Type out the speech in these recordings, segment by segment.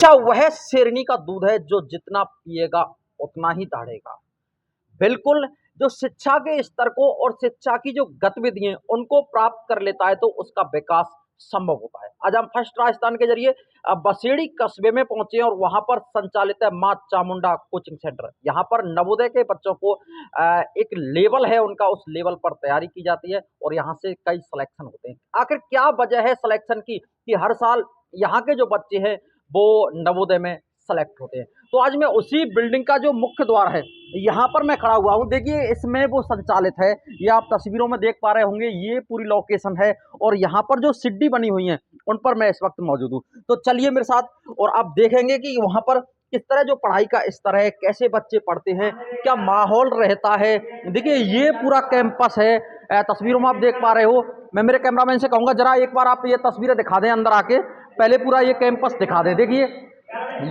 क्या वह शेरनी का दूध है जो जितना पिएगा उतना ही दौड़ेगा। बिल्कुल, जो शिक्षा के स्तर को और शिक्षा की जो गतिविधियाँ उनको प्राप्त कर लेता है तो उसका विकास संभव होता है। आज हम फर्स्ट राजस्थान के ज़रिए बसेड़ी कस्बे में पहुँचे हैं और वहाँ पर संचालित है माँ चामुंडा कोचिंग सेंटर। यहाँ पर नवोदय के बच्चों को एक लेवल है उनका, उस लेवल पर तैयारी की जाती है और यहाँ से कई सिलेक्शन होते हैं। आखिर क्या वजह है सिलेक्शन की कि हर साल यहाँ के जो बच्चे हैं वो नवोदय में सेलेक्ट होते हैं। तो आज मैं उसी बिल्डिंग का जो मुख्य द्वार है यहाँ पर मैं खड़ा हुआ हूँ। देखिए इसमें वो संचालित है, ये आप तस्वीरों में देख पा रहे होंगे, ये पूरी लोकेशन है और यहाँ पर जो सीढ़ी बनी हुई है उन पर मैं इस वक्त मौजूद हूँ। तो चलिए मेरे साथ और आप देखेंगे कि वहाँ पर किस तरह जो पढ़ाई का स्तर है, कैसे बच्चे पढ़ते हैं, क्या माहौल रहता है। देखिए ये पूरा कैंपस है, तस्वीरों में आप देख पा रहे हो। मैं मेरे कैमरामैन से कहूँगा जरा एक बार आप ये तस्वीरें दिखा दें अंदर आके, पहले पूरा ये कैंपस दिखा दें। देखिए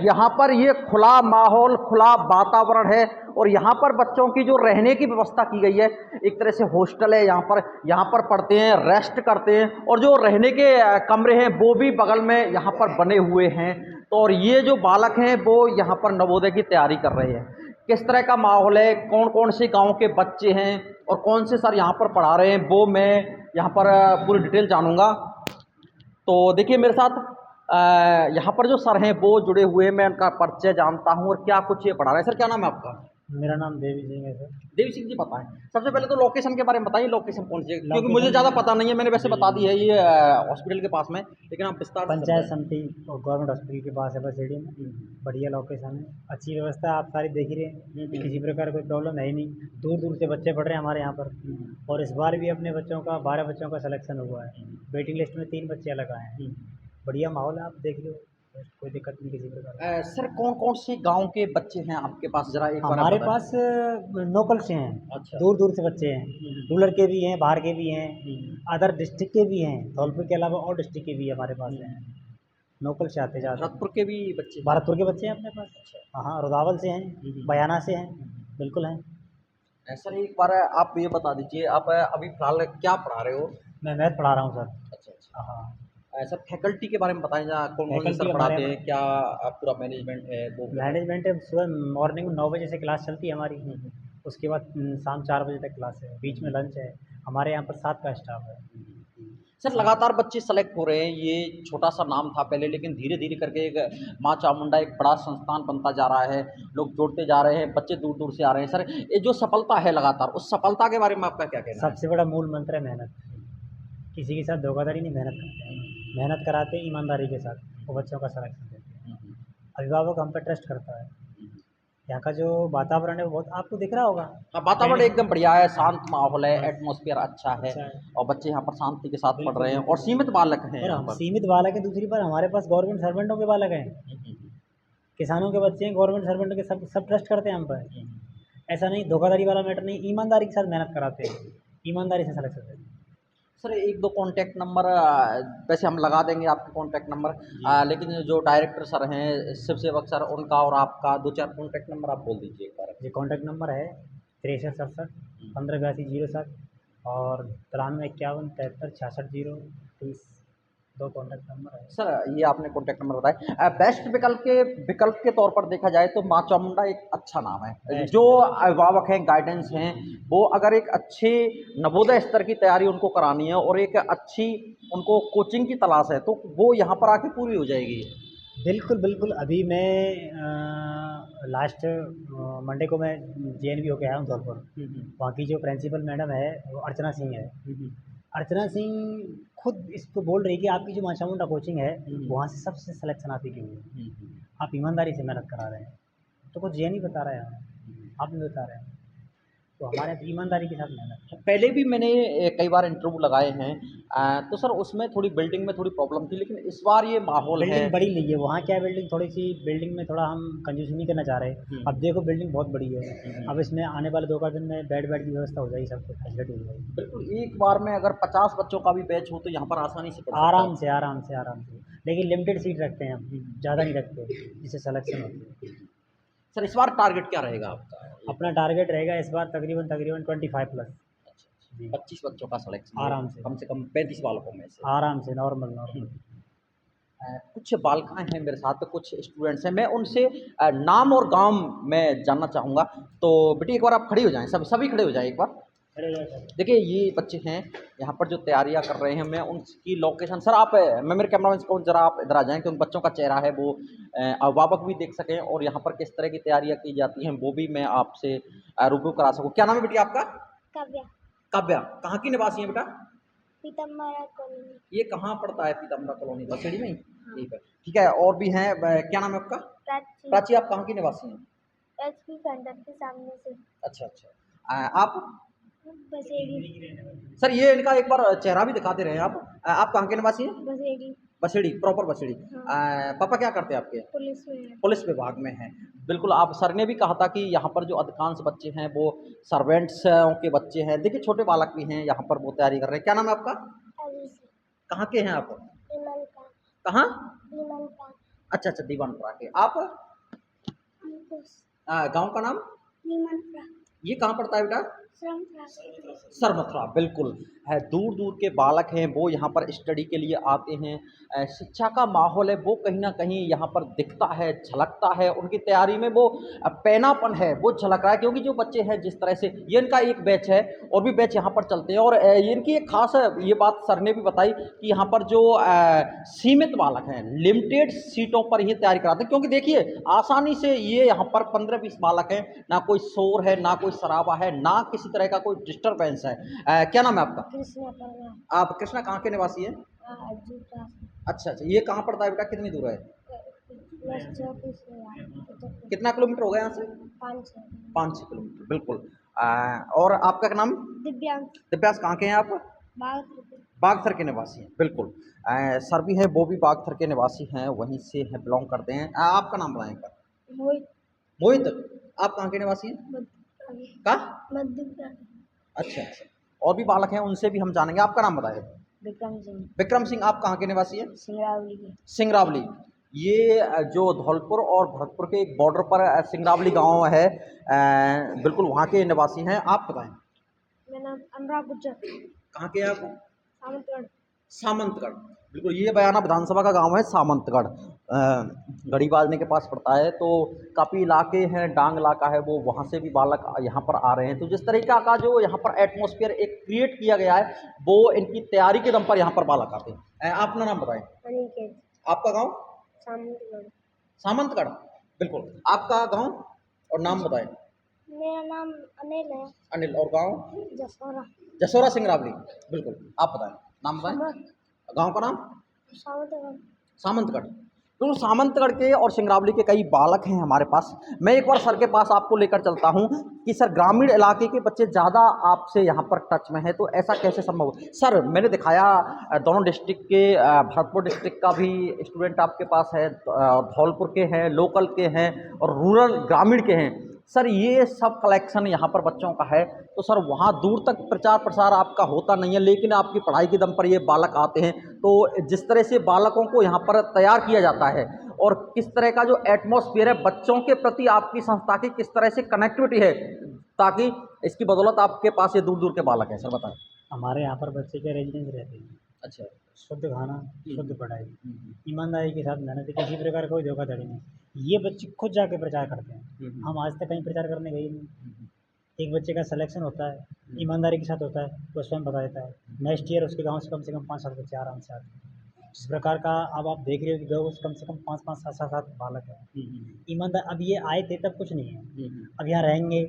यहाँ पर ये खुला माहौल, खुला वातावरण है और यहाँ पर बच्चों की जो रहने की व्यवस्था की गई है, एक तरह से हॉस्टल है। यहाँ पर पढ़ते हैं, रेस्ट करते हैं और जो रहने के कमरे हैं वो भी बगल में यहाँ पर बने हुए हैं। तो और ये जो बालक हैं वो यहाँ पर नवोदय की तैयारी कर रहे हैं। किस तरह का माहौल है, कौन कौन से गाँव के बच्चे हैं और कौन से सर यहाँ पर पढ़ा रहे हैं, वो मैं यहाँ पर पूरी डिटेल जानूँगा। तो देखिए मेरे साथ यहाँ पर जो सर हैं वो जुड़े हुए हैं, मैं उनका परिचय जानता हूँ और क्या कुछ ये पढ़ा रहे हैं। सर क्या नाम है आपका? मेरा नाम देवी सिंह है सर। देवी सिंह जी, पता है। सबसे पहले तो लोकेशन के बारे में बताइए, लोकेशन कौन सी है, क्योंकि मुझे लोकेशन ज़्यादा पता नहीं है। मैंने वैसे बता दी है ये हॉस्पिटल के पास में, लेकिन आप विस्तार से पंचायत समझाएं। समिति और गवर्नमेंट हॉस्पिटल के पास है बसेड़ी में। बढ़िया लोकेशन है, अच्छी व्यवस्था है, आप सारी देख ही रहे हैं। किसी प्रकार कोई प्रॉब्लम है ही नहीं। दूर दूर से बच्चे पढ़ रहे हैं हमारे यहाँ पर। और इस बार भी अपने बच्चों का 12 बच्चों का सिलेक्शन हुआ है। वेटिंग लिस्ट में 3 बच्चे अलग आए हैं। बढ़िया माहौल है, आप देख लो, कोई दिक्कत नहीं किसी प्रकार की। सर कौन कौन से गांव के बच्चे हैं आपके पास, जरा एक बार आप हमारे बताएं। पास लोकल से हैं, अच्छा। दूर दूर से बच्चे हैं। रूरल के भी हैं, बाहर के भी हैं, अदर डिस्ट्रिक्ट के भी हैं। धौलपुर के अलावा और डिस्ट्रिक्ट के भी हमारे पास हैं। लोकल से आते जाते हैं। भरतपुर के भी बच्चे? भरतपुर के बच्चे हैं अपने पास। हाँ हाँ, रुदावल से हैं, बयाना से हैं, बिल्कुल हैं। सर एक बार आप ये बता दीजिए, आप अभी फिलहाल क्या पढ़ा रहे हो? मैं मैथ पढ़ा रहा हूँ सर। अच्छा अच्छा। हाँ। सर फैकल्टी के बारे में बताएं, जहाँ कौन कौन से फैकल्टी सर हमारे पढ़ाते यहाँ हैं, क्या पूरा मैनेजमेंट है वो बताएं। मैनेजमेंट है। सुबह मॉर्निंग में 9 बजे से क्लास चलती है हमारी। उसके बाद शाम 4 बजे तक क्लास है, बीच में लंच है। हमारे यहाँ पर 7 का स्टाफ है। सर लगातार बच्चे सेलेक्ट हो रहे हैं, ये छोटा सा नाम था पहले, लेकिन धीरे धीरे करके एक माँ चामुंडा एक बड़ा संस्थान बनता जा रहा है, लोग जोड़ते जा रहे हैं, बच्चे दूर दूर से आ रहे हैं। सर ये जो सफलता है लगातार, उस सफलता के बारे में आपका क्या कहना है? सबसे बड़ा मूल मंत्र है मेहनत। किसी के साथ धोखाधड़ी नहीं, मेहनत करते हैं। मेहनत कराते हैं ईमानदारी के साथ, वो बच्चों का सिलेक्शन देते हैं। अभिभावक हम पर ट्रस्ट करता है। यहाँ का जो वातावरण है वो बहुत आपको दिख रहा होगा। हाँ, वातावरण एकदम बढ़िया है, शांत माहौल है, हाँ, एटमॉस्फेयर अच्छा है अच्छा है। और बच्चे यहाँ पर शांति के साथ पढ़ बिल्कुल रहे हैं और बिल्कुल। सीमित बालक हैं और यहाँ हम पर। सीमित बालक हैं, दूसरी बार हमारे पास गवर्नमेंट सर्वेंटों के बालक हैं। किसानों के बच्चे हैं, गवर्नमेंट सर्वेंटों के, सब सब ट्रस्ट करते हैं हम पर। ऐसा नहीं, धोखाधड़ी वाला मैटर नहीं, ईमानदारी के साथ मेहनत कराते हैं, ईमानदारी से सिलेक्शन देते हैं। सर एक दो कॉन्टैक्ट नंबर वैसे हम लगा देंगे आपके कॉन्टैक्ट नंबर, लेकिन जो डायरेक्टर सर हैं, शिव सेवक सर, उनका और आपका दो चार कॉन्टैक्ट नंबर आप बोल दीजिए एक बार। ये कॉन्टैक्ट नंबर है 6367 158207 और 9351 73 66 0 30। 2 कॉन्टैक्ट नंबर है। सर ये आपने कॉन्टैक्ट नंबर बताया। बेस्ट विकल्प के तौर पर देखा जाए तो माँ चामुंडा एक अच्छा नाम है। बेस्ट जो बेस्ट। अभिभावक हैं, गाइडेंस हैं, वो अगर एक अच्छे नवोदय स्तर की तैयारी उनको करानी है और एक अच्छी उनको कोचिंग की तलाश है, तो वो यहाँ पर आके पूरी हो जाएगी। बिल्कुल बिल्कुल। अभी मैं लास्ट मंडे को मैं JNV होके आया हूँ धौलपुर। वहाँ की जो प्रिंसिपल मैडम है वो अर्चना सिंह है। अर्चना सिंह खुद इसको बोल रही है कि आपकी जो माँ चामुंडा कोचिंग है वहाँ से सबसे सिलेक्शन आप ही की हुई है। आप ईमानदारी से मेहनत करा रहे हैं, तो कुछ JNV बता रहे हैं, आप नहीं बता रहे हैं। तो हमारे यहाँ ईमानदारी के साथ मेहनत। पहले भी मैंने कई बार इंटरव्यू लगाए हैं, तो सर उसमें थोड़ी बिल्डिंग में थोड़ी प्रॉब्लम थी, लेकिन इस बार ये माहौल है। बिल्डिंग बड़ी ली है वहाँ, क्या है, बिल्डिंग थोड़ी सी, बिल्डिंग में थोड़ा हम कंजूसी नहीं करना चाह रहे। अब देखो बिल्डिंग बहुत बड़ी है, अब इसमें आने वाले 2 दिन में बेड की व्यवस्था हो जाएगी, सब कुछ फैसिलिटी हो जाएगी। बिल्कुल, एक बार में अगर 50 बच्चों का भी बैच हो तो यहाँ पर आसानी से पढ़ सकता आराम है। से आराम से आराम से, लेकिन लिमिटेड सीट रखते हैं हम, ज़्यादा नहीं रखते जिससे सिलेक्शन होती है। सर इस बार टारगेट क्या रहेगा आपका? अपना टारगेट रहेगा इस बार तकरीबन तकरीबन 25+। जी, 25 बच्चों का सिलेक्शन हो, आराम से कम 35 बालकों में से। आराम से, नॉर्मल नॉर्मल। कुछ बालिकाएं हैं मेरे साथ, कुछ स्टूडेंट्स हैं, मैं उनसे नाम और गांव मैं जानना चाहूँगा। तो बेटी एक बार आप खड़ी हो जाएं, सभी खड़े हो जाएं एक बार। देखिए ये बच्चे हैं यहाँ पर जो तैयारियां कर रहे हैं, मैं उनकी लोकेशन सर आप मैं मेरे कैमरामैन को जरा आप इधर आ जाएं, क्योंकि बच्चों का चेहरा है वो अभिभावक भी देख सकें और यहाँ पर किस तरह की तैयारियां की जाती हैं वो भी मैं आपसे रूबरू करा सकूँ। क्या नाम है बेटी आपका? काव्या। काव्या, कहाँ की निवासी है बेटा? पीतम्बरा कॉलोनी। ये कहाँ पड़ता है? पीताम्बरा कॉलोनी बसेड़ी में ही? ठीक है, ठीक है। और भी हैं, क्या नाम है आपका? प्राची। प्राची, आप कहाँ की निवासी हैं? एचपी सेंटर के सामने से। अच्छा अच्छा, आप? बसेड़ी। सर ये इनका एक बार चेहरा भी दिखा दे रहे हैं आप कहाँ के निवासी हैं? बसेड़ी। बसेड़ी, प्रॉपर बसेड़ी। हाँ। पापा क्या करते हैं आपके? पुलिस में है। पुलिस विभाग में हैं। बिल्कुल, आप सर ने भी कहा था कि यहाँ पर जो अधिकांश बच्चे हैं वो सर्वेंट्स के बच्चे हैं। देखिए छोटे बालक भी हैं यहाँ पर, वो तैयारी कर रहे हैं। क्या नाम है आपका? अलीसी। कहाँ के हैं आप? विमल का। कहाँ? विमल का। अच्छा अच्छा, दीवानपुरा के। आप? अंकुश। गांव का नाम? विमलपुरा। ये कहाँ पड़ता है बेटा? श्रमपुरा। सरमथुरा, बिल्कुल है। दूर दूर के बालक हैं वो यहाँ पर स्टडी के लिए आते हैं। शिक्षा का माहौल है वो कहीं ना कहीं यहाँ पर दिखता है, झलकता है। उनकी तैयारी में वो पैनापन है वो झलक रहा है, क्योंकि जो बच्चे हैं जिस तरह से, ये इनका एक बैच है और भी बैच यहाँ पर चलते हैं। और ये इनकी एक खास ये बात सर ने भी बताई कि यहाँ पर जो सीमित बालक हैं, लिमिटेड सीटों पर ही तैयारी कराते हैं। क्योंकि देखिए आसानी से ये यहाँ पर 15-20 बालक हैं, ना कोई शोर है, ना कोई शराबा है, ना किसी तरह का कोई डिस्टर्बेंस है। क्या नाम है आपका? कृष्णा परमार। आप कृष्णा कहाँ के निवासी हैं? अच्छा अच्छा, ये कहाँ पड़ता है बेटा? कितनी दूर है? कितना किलोमीटर हो गया यहाँ से? 5-6 किलोमीटर, बिल्कुल। और आपका क्या नाम? दिव्यांश। दिव्यांश, कहाँ के हैं आप? बागथर के निवासी हैं, बिल्कुल। सर भी है वो भी बागथर के निवासी हैं, वहीं से हैं, बिलोंग करते हैं। आपका नाम बताएं एक बार। मोहित। मोहित, आप कहाँ के निवासी हैं? का? मध्य प्रदेश। अच्छा अच्छा, और भी बालक हैं उनसे भी हम जानेंगे। आपका नाम बताएं। विक्रम सिंह। विक्रम सिंह, आप कहाँ के निवासी हैं? सिंगरावली के। सिंगरावली, ये जो धौलपुर और भरतपुर के एक बॉर्डर पर सिंगरावली गांव है, बिल्कुल वहाँ के निवासी हैं। आप बताएं। मेरा नाम अनुराग गुज्जर। कहाँ के हैं आप? सामंतगढ़। सामंतगढ़, बिल्कुल। ये बयाना विधानसभा का गांव है सामंतगढ़, गढ़ी बाजने के पास पड़ता है। तो काफ़ी इलाके हैं, डांग इलाका है वो, वहाँ से भी बालक यहाँ पर आ रहे हैं। तो जिस तरीका का जो यहाँ पर एटमॉस्फेयर एक क्रिएट किया गया है, वो इनकी तैयारी के दम पर यहाँ पर बालक आते हैं। अपना नाम बताएं। अनिकेत। आपका गाँव? सामंतगढ़। सामंतगढ़, बिल्कुल। आपका गाँव और नाम बताएं। मेरा नाम अनिल है। अनिल, और गाँव? जसोरा। जसोरा सिंगरावली, बिल्कुल। आप बताएं, नाम बताएं, गांव का नाम? सामंतगढ़। सामंतगढ़, तो सामंतगढ़ के और सिंगरावली के कई बालक हैं हमारे पास। मैं एक बार सर के पास आपको लेकर चलता हूं कि सर ग्रामीण इलाके के बच्चे ज़्यादा आपसे यहाँ पर टच में हैं, तो ऐसा कैसे संभव हो? सर मैंने दिखाया दोनों डिस्ट्रिक्ट के, भरतपुर डिस्ट्रिक्ट का भी स्टूडेंट आपके पास है, धौलपुर के हैं, लोकल के हैं और रूरल ग्रामीण के हैं। सर ये सब कलेक्शन यहाँ पर बच्चों का है। तो सर वहाँ दूर तक प्रचार प्रसार आपका होता नहीं है, लेकिन आपकी पढ़ाई के दम पर ये बालक आते हैं। तो जिस तरह से बालकों को यहाँ पर तैयार किया जाता है और किस तरह का जो एटमॉस्फेयर है बच्चों के प्रति आपकी संस्था की, किस तरह से कनेक्टिविटी है, ताकि इसकी बदौलत आपके पास ये दूर दूर के बालक हैं। सर बताएं। हमारे यहाँ पर बच्चे के रेजिडेंस रहते हैं। अच्छा, शुद्ध खाना, शुद्ध पढ़ाई, ईमानदारी के साथ मेहनत, किसी प्रकार का कोई धोखाधड़ी नहीं। ये बच्चे खुद जाके प्रचार करते हैं, हम आज तक कहीं प्रचार करने गए नहीं। एक बच्चे का सिलेक्शन होता है, ईमानदारी के साथ होता है, वो स्वयं बता देता है। नेक्स्ट ईयर उसके गांव से कम 5-7 बच्चे आराम से आते हैं। जिस प्रकार का अब आप देख रहे हो कि गाँव कम से कम 5-5, 7-7 बालक हैं। ईमानदार, अब ये आए थे तब कुछ नहीं है, अब यहाँ रहेंगे,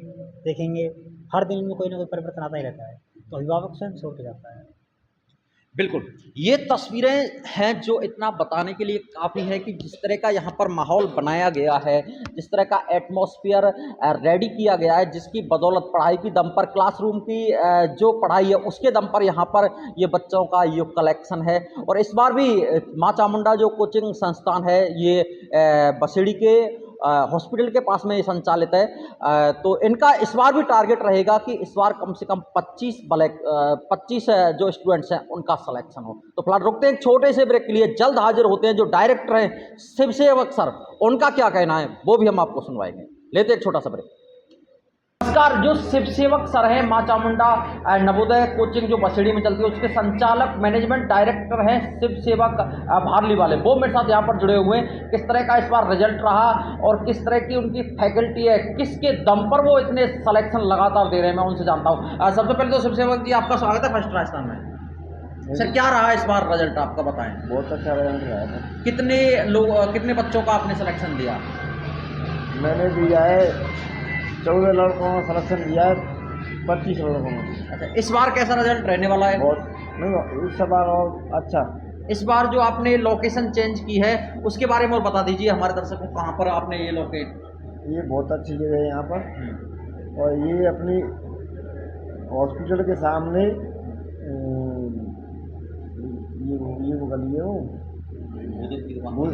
देखेंगे, हर दिन इनमें कोई ना कोई परिवर्तन आता ही रहता है। तो अभिभावक स्वयं छोड़ के जाता है। बिल्कुल, ये तस्वीरें हैं जो इतना बताने के लिए काफ़ी है कि जिस तरह का यहाँ पर माहौल बनाया गया है, जिस तरह का एटमॉस्फेयर रेडी किया गया है, जिसकी बदौलत पढ़ाई की दम पर, क्लासरूम की जो पढ़ाई है उसके दम पर यहाँ पर ये बच्चों का ये कलेक्शन है। और इस बार भी माँ चामुंडा जो कोचिंग संस्थान है ये बसेड़ी के हॉस्पिटल के पास में ये संचालित है। तो इनका इस बार भी टारगेट रहेगा कि इस बार कम से कम 25 जो स्टूडेंट्स हैं उनका सिलेक्शन हो। तो फिलहाल रुकते हैं एक छोटे से ब्रेक के लिए, जल्द हाजिर होते हैं जो डायरेक्टर हैं शिव सेवक सर, उनका क्या कहना है वो भी हम आपको सुनवाएंगे। लेते हैं एक छोटा सा ब्रेक। नमस्कार। जो शिव सेवक सर हैं माँ चामुंडा नवोदय कोचिंग जो बसेड़ी में चलती है उसके संचालक मैनेजमेंट डायरेक्टर हैं शिव सेवक भारली वाले, वो मेरे साथ यहाँ पर जुड़े हुए हैं। किस तरह का इस बार रिजल्ट रहा और किस तरह की उनकी फैकल्टी है, किसके दम पर वो इतने सिलेक्शन लगातार दे रहे हैं, मैं उनसे जानता हूँ। सबसे पहले तो शिव सेवक जी आपका स्वागत है फर्स्ट राजस्थान में। सर क्या रहा इस बार रिजल्ट आपका बताएं। बहुत अच्छा रिजल्ट रहा है। कितने बच्चों का आपने सिलेक्शन दिया? मैंने दिया है 14 लड़कों का सिलेक्शन दिया है 25 लड़कों में। अच्छा, इस बार कैसा रिजल्ट रहने वाला है? बहुत नहीं, इस बार और अच्छा। इस बार जो आपने लोकेशन चेंज की है उसके बारे में और बता दीजिए हमारे दर्शकों को, कहाँ पर आपने ये लोकेट? ये बहुत अच्छी जगह है यहाँ पर, और ये अपनी हॉस्पिटल के सामने ये वो गली है, वो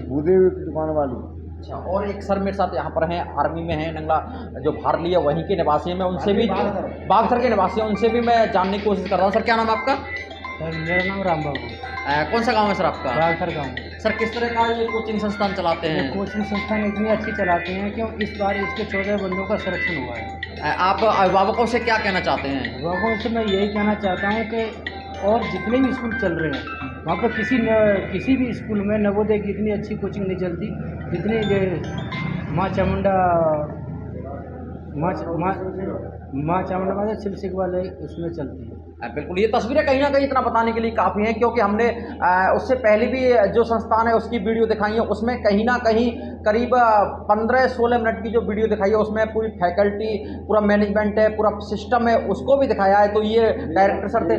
भूदेव की दुकान वाली। अच्छा, और एक सर मेरे साथ यहाँ पर हैं, आर्मी में हैं, नंगला जो भारली है वहीं के निवासी हैं, मैं उनसे भी बागसर के निवासी हैं, उनसे भी मैं जानने की कोशिश कर रहा हूँ। सर क्या नाम है आपका? सर मेरा नाम राम बाबू। कौन सा गांव है सर आपका? बागसर गाँव। सर किस तरह का ये कोचिंग संस्थान चलाते हैं? कोचिंग संस्थान इतनी अच्छी चलाते हैं कि इस बार इसके 14 बंदों का सिलेक्शन हुआ है। आप अभिभावकों से क्या कहना चाहते हैं? अभिभावकों से मैं यही कहना चाहता हूँ कि और जितने भी स्कूल चल रहे हैं वहाँ पर किसी भी स्कूल में नवोदय की इतनी अच्छी कोचिंग नहीं चलती जितनी माँ चामुंडा शिव सिख वाले उसमें चलती है। बिल्कुल, ये तस्वीरें कहीं ना कहीं इतना बताने के लिए काफ़ी हैं, क्योंकि हमने उससे पहले भी जो संस्थान है उसकी वीडियो दिखाई है, उसमें कहीं ना कहीं करीब 15-16 मिनट की जो वीडियो दिखाई है उसमें पूरी फैकल्टी, पूरा मैनेजमेंट है, पूरा सिस्टम है, उसको भी दिखाया है। तो ये डायरेक्टर सर थे।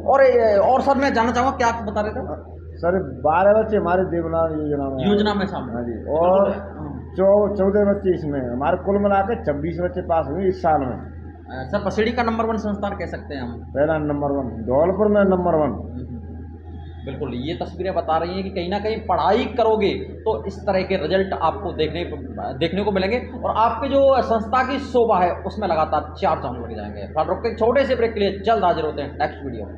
और सर मैं जानना चाहूँगा क्या बता रहे थे? सर 12 बच्चे हमारे देवनाथ योजना में शामिल। हाँ जी, और 14 बच्चे इसमें, हमारे कुल मिलाकर 26 बच्चे पास हुए इस साल में। सर बसेड़ी का नंबर 1 संस्थान कह सकते हैं हम? पहला नंबर 1, धौलपुर में नंबर 1। बिल्कुल, ये तस्वीरें बता रही हैं कि कहीं ना कहीं पढ़ाई करोगे तो इस तरह के रिजल्ट आपको देखने को मिलेंगे, और आपके जो संस्था की शोभा है उसमें लगातार 4 चांद लग जाएंगे। छोटे से ब्रेक के लिए जल्द हाजिर होते हैं नेक्स्ट वीडियो में।